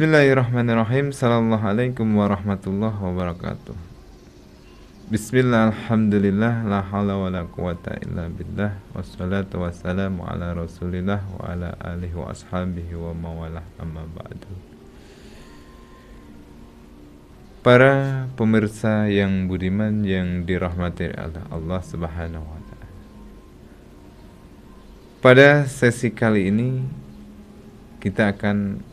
Bismillahirrahmanirrahim. Assalamualaikum warahmatullahi wabarakatuh. Bismillah, alhamdulillah, la hawla wa la quwata illa billah, wassalatu wassalamu ala rasulillah wa ala alihi wa ashabihi wa mawalah, amma ba'du. Para pemirsa yang budiman yang dirahmati oleh Allah Subhanahu wa ta'ala, pada sesi kali ini kita akan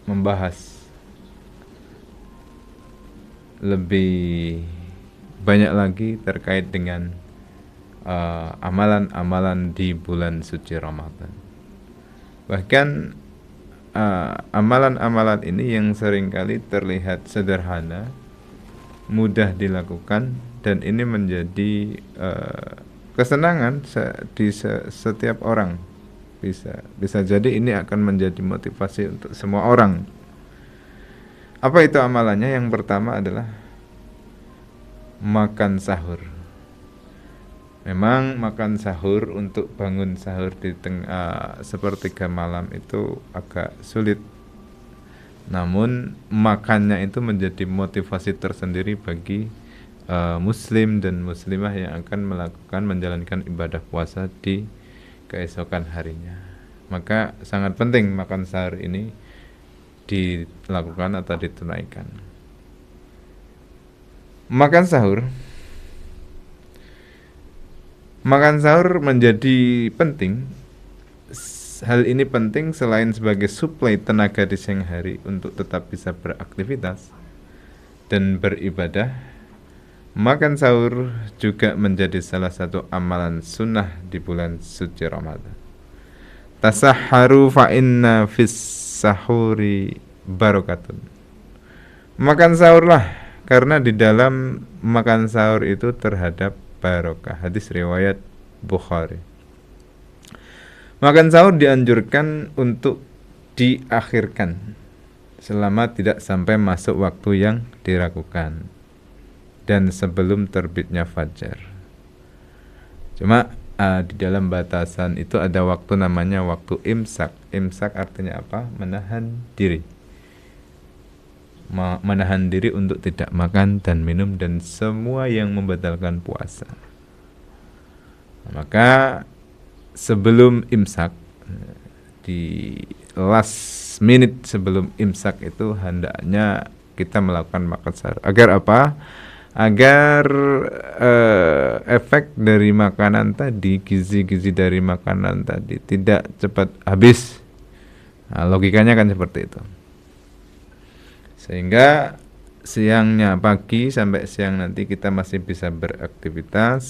membahas lebih banyak lagi terkait dengan amalan-amalan di bulan suci Ramadan. Bahkan amalan-amalan ini yang seringkali terlihat sederhana, mudah dilakukan, dan ini menjadi kesenangan di setiap orang. Bisa jadi ini akan menjadi motivasi untuk semua orang. Apa itu amalannya? Yang pertama adalah makan sahur. Memang makan sahur untuk bangun sahur di sepertiga malam itu agak sulit. Namun makannya itu menjadi motivasi tersendiri bagi muslim dan muslimah yang akan menjalankan ibadah puasa di keesokan harinya. Maka sangat penting makan sahur ini dilakukan atau ditunaikan. Makan sahur menjadi penting. Hal ini penting selain sebagai suplai tenaga di siang hari untuk tetap bisa beraktivitas dan beribadah. Makan sahur juga menjadi salah satu amalan sunnah di bulan suci Ramadan. Tasahharu fa inna fis sahuri barakatun. Makan sahurlah, karena di dalam makan sahur itu terhadap barokah. Hadis riwayat Bukhari. Makan sahur dianjurkan untuk diakhirkan selama tidak sampai masuk waktu yang diragukan dan sebelum terbitnya fajar. Cuma di dalam batasan itu ada waktu namanya waktu imsak. Imsak artinya apa? Menahan diri. Menahan diri untuk tidak makan dan minum dan semua yang membatalkan puasa. Maka sebelum imsak, di last minute sebelum imsak itu hendaknya kita melakukan makan sahur. Agar apa? Agar efek dari makanan tadi, gizi-gizi dari makanan tadi tidak cepat habis. Nah, logikanya kan seperti itu. Sehingga siangnya, pagi sampai siang nanti kita masih bisa beraktivitas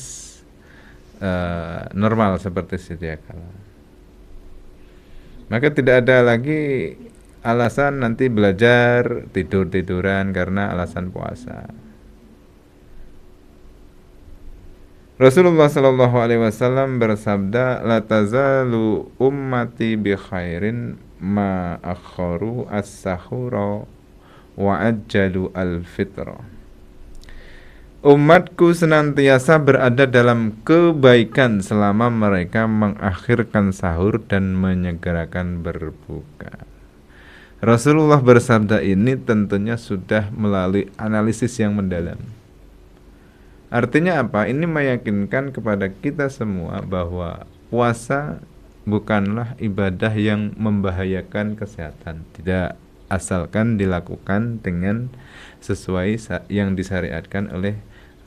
normal seperti sedia kala. Maka tidak ada lagi alasan nanti belajar tidur-tiduran karena alasan puasa. Rasulullah sallallahu alaihi wasallam bersabda, la tazalu ummati bi khairin ma akharu as-sahura wa ajjalu al-fitra. Umatku senantiasa berada dalam kebaikan selama mereka mengakhirkan sahur dan menyegerakan berbuka. Rasulullah bersabda ini tentunya sudah melalui analisis yang mendalam. Artinya apa? Ini meyakinkan kepada kita semua bahwa puasa bukanlah ibadah yang membahayakan kesehatan. Tidak, asalkan dilakukan dengan sesuai yang disyariatkan oleh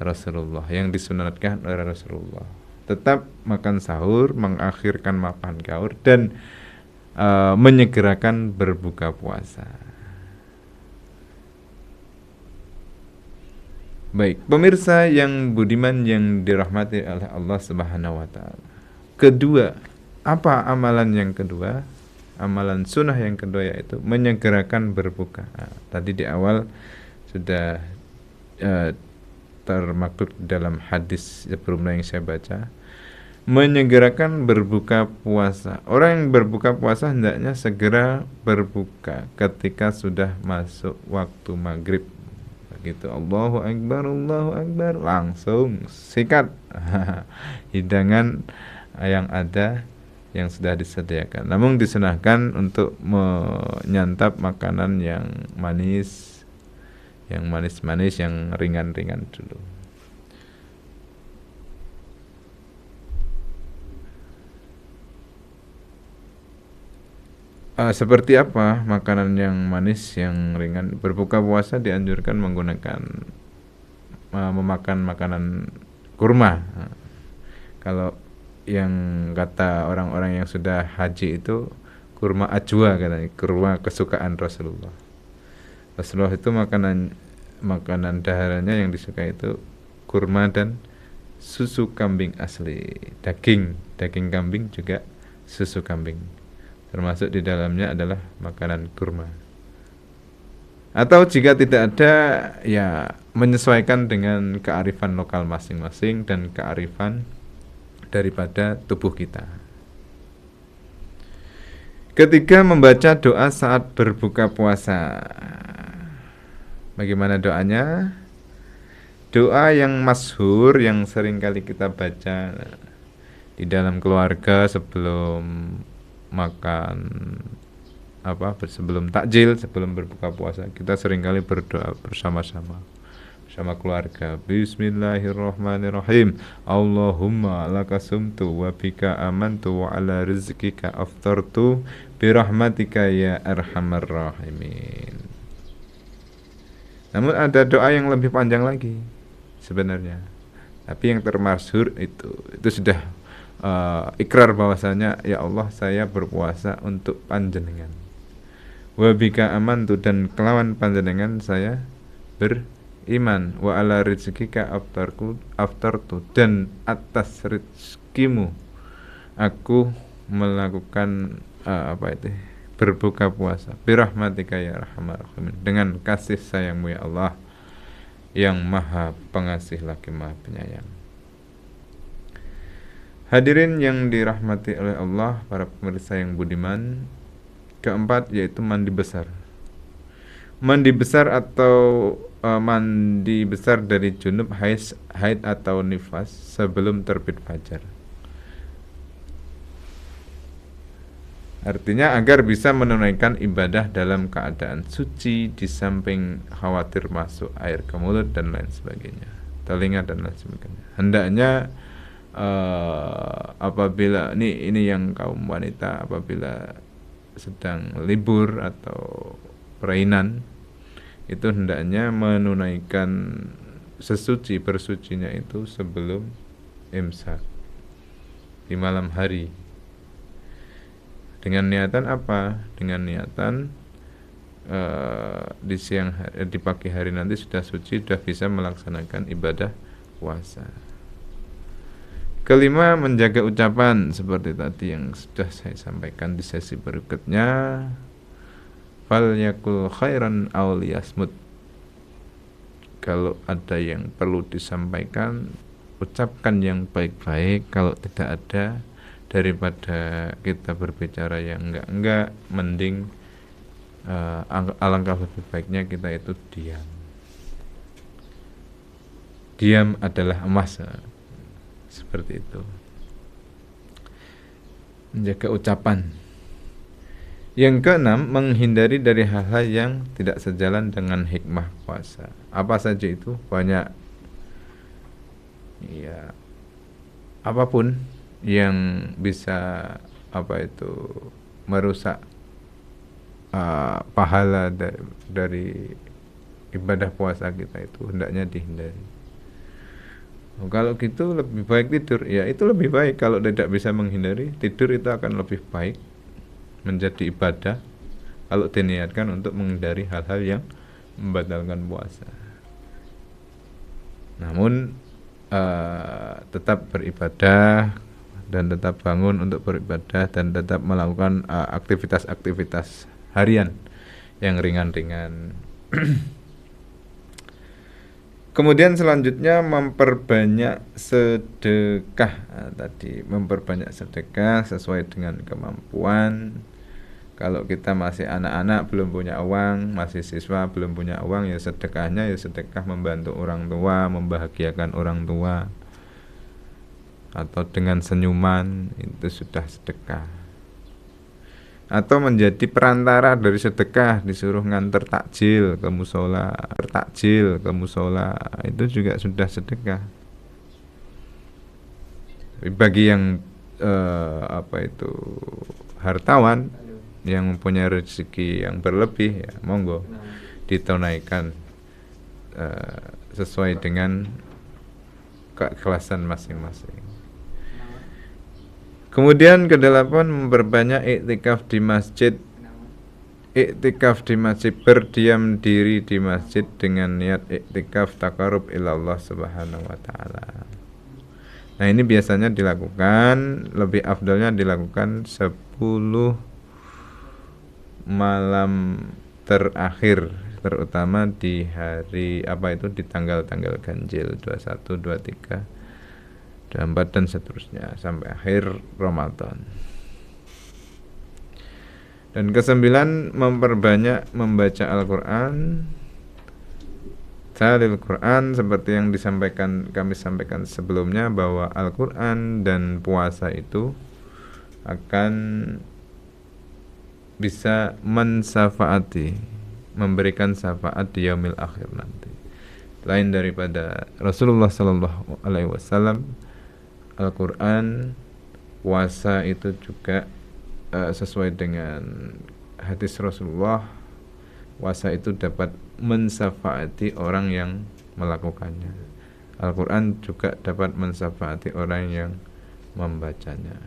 Rasulullah, yang disunatkan oleh Rasulullah. Tetap makan sahur, mengakhirkan makan sahur, dan menyegerakan berbuka puasa. Baik, pemirsa yang budiman yang dirahmati oleh Allah Subhanahu wa ta'ala. Kedua, apa amalan yang kedua? Amalan sunnah yang kedua yaitu menyegerakan berbuka. Nah, tadi di awal sudah termaktub dalam hadis sebelumnya yang saya baca. Menyegerakan berbuka puasa. Orang yang berbuka puasa hendaknya segera berbuka ketika sudah masuk waktu maghrib. Begitu Allahu Akbar, langsung sikat hidangan yang ada yang sudah disediakan. Namun disunahkan untuk menyantap makanan yang manis-manis, yang ringan-ringan dulu. Seperti apa makanan yang manis, yang ringan? Berbuka puasa dianjurkan menggunakan memakan makanan kurma. Kalau yang kata orang-orang yang sudah haji itu kurma ajwa katanya, kurma kesukaan Rasulullah. Rasulullah itu makanan daharannya yang disukai itu kurma dan susu kambing asli, daging kambing juga susu kambing. Termasuk di dalamnya adalah makanan kurma. Atau jika tidak ada, ya menyesuaikan dengan kearifan lokal masing-masing dan kearifan daripada tubuh kita. Ketiga, membaca doa saat berbuka puasa. Bagaimana doanya? Doa yang masyhur yang sering kali kita baca di dalam keluarga sebelum makan sebelum takjil, sebelum berbuka puasa, kita seringkali berdoa bersama-sama keluarga. Bismillahirrahmanirrahim. Allahumma lakasumtu wa bika amantu wa ala rizkika aftartu birahmatika ya arhamar rahimin. Namun ada doa yang lebih panjang lagi sebenarnya, tapi yang termasyhur itu sudah ikrar bahwasanya ya Allah, saya berpuasa untuk panjenengan. Wa bika amantu, dan kelawan panjenengan saya beriman. Wa ala rizkika aftartu, dan atas rizkimu aku melakukan berbuka puasa. Birahmatika ya arhamar rahimin, dengan kasih sayangmu ya Allah yang maha pengasih lagi maha penyayang. Hadirin yang dirahmati oleh Allah, para pemirsa yang budiman, keempat yaitu mandi besar. Mandi besar atau mandi besar dari junub, haid atau nifas sebelum terbit fajar. Artinya agar bisa menunaikan ibadah dalam keadaan suci, di samping khawatir masuk air ke mulut dan lain sebagainya, telinga dan lain sebagainya. Hendaknya apabila ini yang kaum wanita apabila sedang libur atau perainan, itu hendaknya menunaikan bersucinya itu sebelum imsak di malam hari. Dengan niatan apa? Dengan niatan di pagi hari nanti sudah suci, sudah bisa melaksanakan ibadah puasa. Kelima, menjaga ucapan seperti tadi yang sudah saya sampaikan di sesi berikutnya. Fal yakul khairan aw liyasmut. Kalau ada yang perlu disampaikan, ucapkan yang baik-baik. Kalau tidak ada, daripada kita berbicara yang enggak, mending alangkah lebih baiknya kita itu diam. Diam adalah emas. Seperti itu. Menjaga ucapan. Yang keenam, menghindari dari hal-hal yang tidak sejalan dengan hikmah puasa. Apa saja itu? Banyak. Ya, apapun yang bisa merusak pahala dari ibadah puasa kita, itu hendaknya dihindari. Kalau gitu lebih baik tidur. Ya, itu lebih baik. Kalau tidak bisa menghindari, tidur itu akan lebih baik, menjadi ibadah kalau diniatkan untuk menghindari hal-hal yang membatalkan puasa. Namun tetap beribadah dan tetap bangun untuk beribadah dan tetap melakukan aktivitas-aktivitas harian yang ringan-ringan. Kemudian selanjutnya memperbanyak sedekah. Memperbanyak sedekah sesuai dengan kemampuan. Kalau kita masih anak-anak, belum punya uang, masih siswa, belum punya uang, ya sedekahnya ya sedekah membantu orang tua, membahagiakan orang tua. atau dengan senyuman, itu sudah sedekah. Atau menjadi perantara dari sedekah, disuruh nganter takjil ke musola, itu juga sudah sedekah. Bagi yang hartawan yang mempunyai rezeki yang berlebih, ya monggo ditunaikan sesuai dengan keikhlasan masing-masing. Kemudian kedelapan, memperbanyak iktikaf di masjid. Iktikaf di masjid, berdiam diri di masjid dengan niat iktikaf takarub ilallah subhanahu wa ta'ala. Nah, ini biasanya dilakukan, lebih afdalnya dilakukan 10 malam terakhir, terutama di hari di tanggal-tanggal ganjil 21, 23, 24 dan seterusnya sampai akhir Ramadan. Dan kesembilan, memperbanyak membaca Al-Quran. Talil Quran, seperti yang kami sampaikan sebelumnya, bahwa Al-Quran dan puasa itu akan bisa memberikan syafaat di yaumil akhir nanti. Lain daripada Rasulullah Sallallahu Alaihi Wasallam, Al-Quran, puasa itu juga sesuai dengan hadis Rasulullah, puasa itu dapat mensyafaati orang yang melakukannya. Al-Quran juga dapat mensyafaati orang yang membacanya.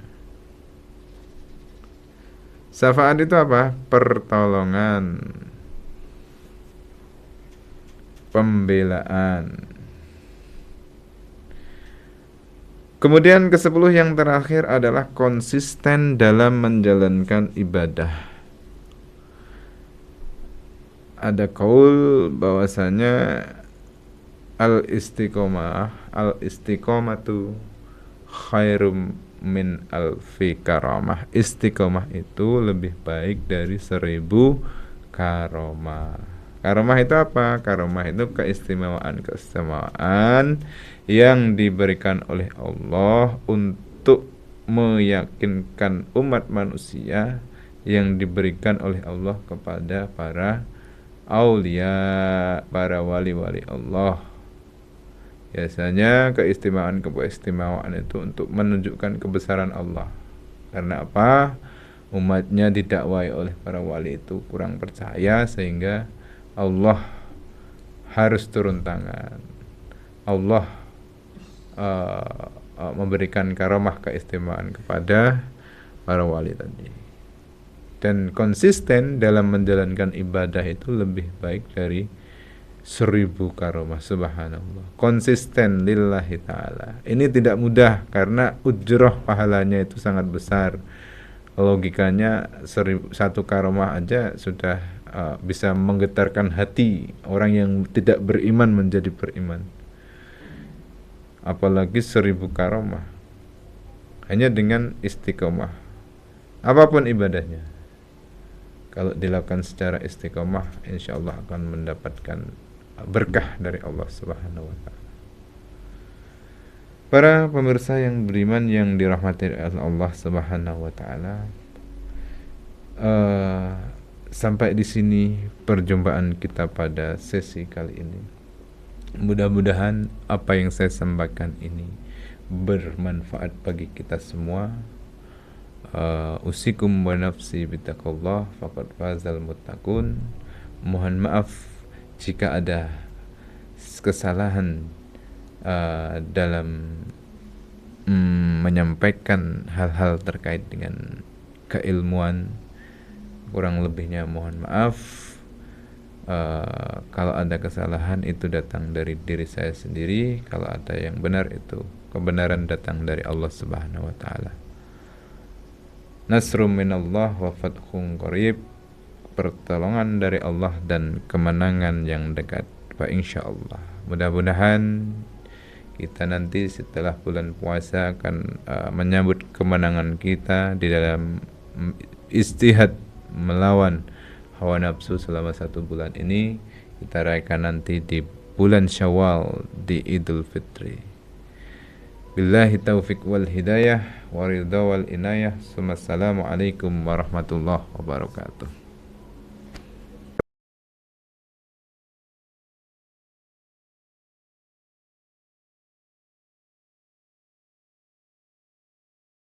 Syafaat itu apa? Pertolongan, pembelaan. Kemudian ke-10 yang terakhir adalah konsisten dalam menjalankan ibadah. Ada qaul bahwasanya al-istiqomatu khairum min alfi karamah. Istiqomah itu lebih baik dari 1000 karamah. Karamah itu apa? Karamah itu keistimewaan yang diberikan oleh Allah untuk meyakinkan umat manusia, yang diberikan oleh Allah kepada para aulia, para wali-wali Allah. Biasanya keistimewaan itu untuk menunjukkan kebesaran Allah. Karena apa? Umatnya didakwai oleh para wali itu kurang percaya, sehingga Allah harus turun tangan. Allah memberikan karamah keistimewaan kepada para wali tadi. Dan konsisten dalam menjalankan ibadah itu lebih baik dari 1000 karamah. Subhanallah. Konsisten lillahi ta'ala. Ini tidak mudah karena ujroh pahalanya itu sangat besar. Logikanya 1 karamah aja sudah bisa menggetarkan hati orang yang tidak beriman menjadi beriman, apalagi 1000 karamah hanya dengan istiqomah. Apapun ibadahnya, kalau dilakukan secara istiqomah, insyaallah akan mendapatkan berkah dari Allah Subhanahu wa ta'ala. Para pemirsa yang beriman yang dirahmati Allah Subhanahu wa ta'ala, sampai di sini perjumpaan kita pada sesi kali ini. Mudah-mudahan apa yang saya sampaikan ini bermanfaat bagi kita semua. Usikum wa nafsi bittaqullah faqad fazal muttaqun. Mohon maaf jika ada kesalahan dalam menyampaikan hal-hal terkait dengan keilmuan. Kurang lebihnya mohon maaf. Kalau ada kesalahan itu datang dari diri saya sendiri. Kalau ada yang benar, itu kebenaran datang dari Allah Subhanahu wa ta'ala. Nasrum minallah wa fathun qarib. Pertolongan dari Allah dan kemenangan yang dekat. Fa insyaallah. Mudah-mudahan kita nanti setelah bulan puasa akan menyambut kemenangan kita di dalam istihad melawan hawa nafsu selama 1 bulan ini. Kita rayakan nanti di bulan Syawal, di Idul Fitri. Billahi taufik wal hidayah, waridha wal inayah. Assalamualaikum warahmatullahi wabarakatuh.